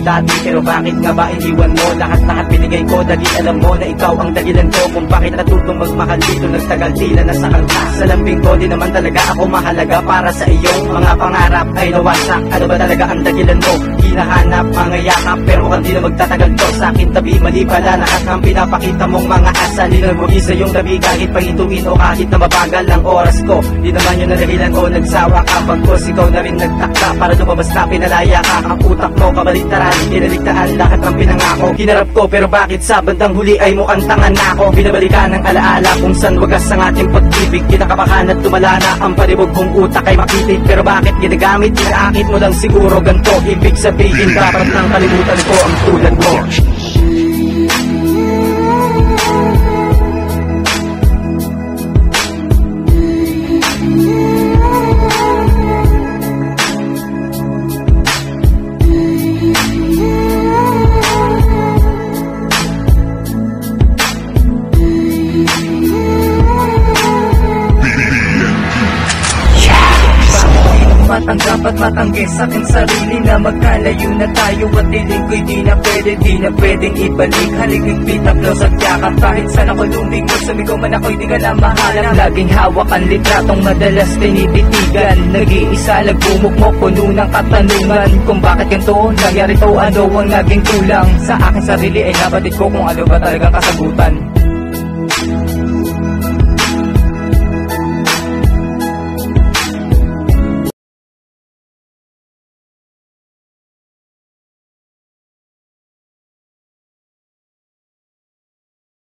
dati, pero bakit nga ba iniwan mo? Lahat-lahat binigay ko, dahil alam mo na ikaw ang dahilan ko kung bakit natutong magmahal dito. Nagtagal tila nasa kalta sa lambing ko, di naman talaga ako mahalaga para sa iyong mga pangarap ay nawasak. Ano ba talaga ang dahilan mo? Hinahanap mga yakap, pero mukhang di na magtatagal to sa akin tabi. Mali pala lahat ng pinapakita mong mga asa. Linagbugi sa iyong tabi kahit pangituin o kahit na mabagal ang oras ko. Di naman yun ang dahilan o nagsawa ka. Pagkos ikaw na rin nagtakta para lumabas na pinalaya ka. Ang utak mo kabaligtaran, kinaligtaan lahat ng pinangako. Hinarap ko pero bakit sa bandang huli ay mukhang tangan na ako. Binabalikan ng alaala kung saan wagas ang ating pag-ibig. Kinakabahan at tumala na ang palibog kong utak ay makitid. Pero bakit ginagamit, inaakit mo lang siguro ganito. Ibig sabihin dapat nang kalimutan ko ang tulad mo. Matanggap at matanggi sa aking sarili na magkalayo na tayo at dilim ko'y di na pwedeng ibalik. Haligpit at close at yakap kahit saan ako lumigod. Sumigaw man ako'y di ka na mahanap. Laging hawak ang litratong madalas tinititigan. Nag-iisa nagbumukmok puno ng katanungan kung bakit ganito nangyari to, ano ang naging kulang. Sa aking sarili ay nabatid ko kung ano ba talagang kasagutan.